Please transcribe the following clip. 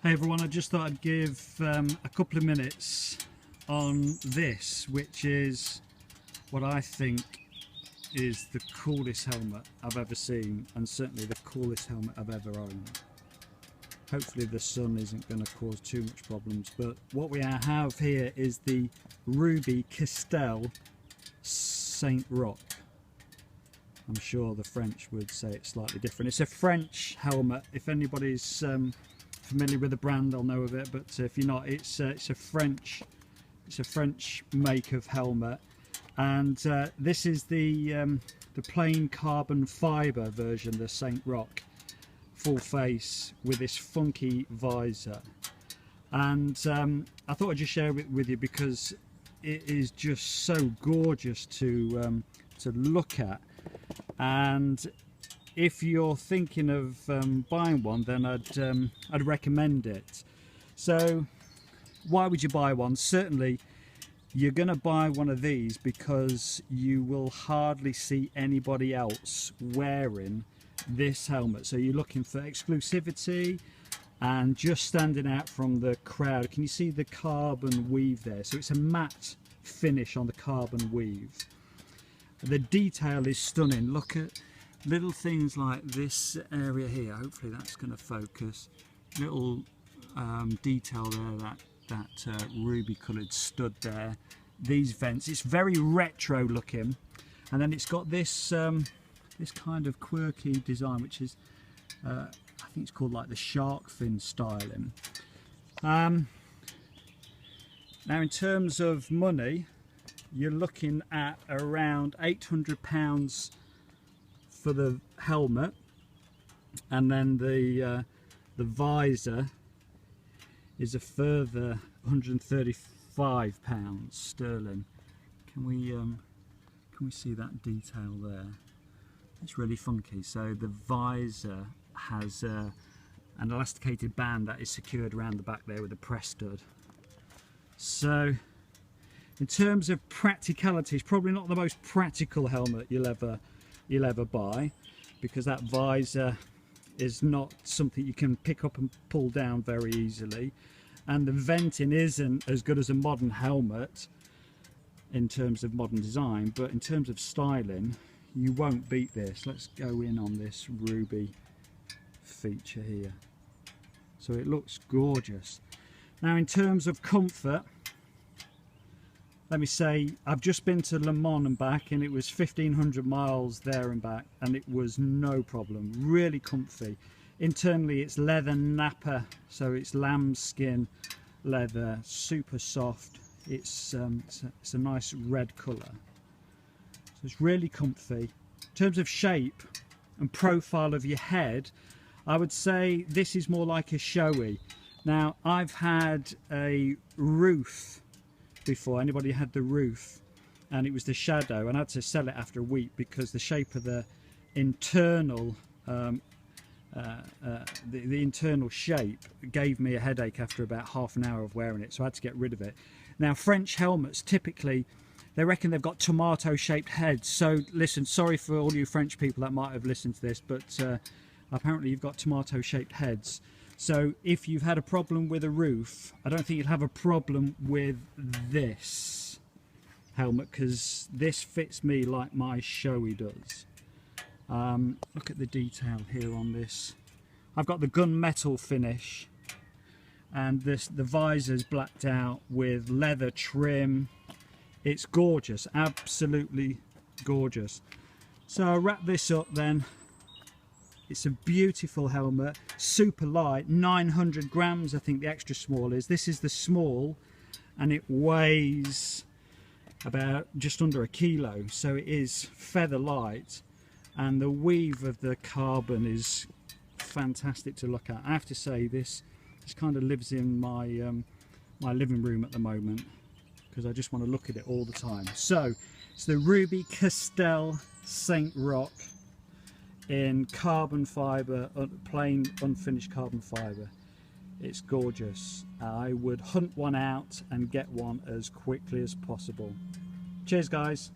Hey everyone, I just thought I'd give a couple of minutes on this, which is what I think is the coolest helmet I've ever seen, and certainly the coolest helmet I've ever owned. Hopefully the sun isn't going to cause too much problems, but what we have here is the Ruby Castel Saint Roch. I'm sure the French would say it's slightly different. It's a French helmet. If anybody's familiar with the brand, they'll know of it, but if you're not, it's a French make of helmet, and this is the plain carbon fiber version, the Saint Roch full face with this funky visor. And I thought I'd just share it with you because it is just so gorgeous to look at. And if you're thinking of buying one, then I'd recommend it. So why would you buy one? Certainly you're going to buy one of these because you will hardly see anybody else wearing this helmet. So you're looking for exclusivity and just standing out from the crowd. Can you see the carbon weave there? So it's a matte finish on the carbon weave. The detail is stunning. Look at little things like this area here. Hopefully that's going to focus. Little detail there, that ruby coloured stud there. These vents, it's very retro looking, and then it's got this this kind of quirky design, which is I think it's called like the shark fin styling. Now in terms of money, you're looking at around £800 for the helmet, and then the visor is a further £135 sterling. Can we see that detail there? It's really funky. So the visor has an elasticated band that is secured around the back there with a press stud. So in terms of practicality, it's probably not the most practical helmet you'll ever buy, because that visor is not something you can pick up and pull down very easily, and the venting isn't as good as a modern helmet in terms of modern design, but in terms of styling you won't beat this. Let's go in on this ruby feature here. So it looks gorgeous. Now in terms of comfort, let me say I've just been to Le Mans and back, and it was 1,500 miles there and back, and it was no problem. Really comfy. Internally it's leather nappa, so it's lambskin leather, super soft. It's a nice red colour, so it's really comfy. In terms of shape and profile of your head, I would say this is more like a Shoei. Now I've had a roof before. Anybody had the roof, and it was the shadow, and I had to sell it after a week because the shape of the internal the internal shape gave me a headache after about half an hour of wearing it, so I had to get rid of it. Now French helmets, typically they reckon they've got tomato shaped heads. So listen, sorry for all you French people that might have listened to this, but apparently you've got tomato shaped heads. So if you've had a problem with a roof, I don't think you'll have a problem with this helmet, because this fits me like my Shoei does. Look at the detail here on this. I've got the gunmetal finish, and the visor's blacked out with leather trim. It's gorgeous, absolutely gorgeous. So I'll wrap this up then. It's a beautiful helmet, super light, 900 grams I think the extra small is. This is the small, and it weighs about just under a kilo, so it is feather light, and the weave of the carbon is fantastic to look at. I have to say this kind of lives in my my living room at the moment, because I just want to look at it all the time. So it's the Ruby Castel Saint Roch in carbon fibre, plain unfinished carbon fibre. It's gorgeous. I would hunt one out and get one as quickly as possible. Cheers guys.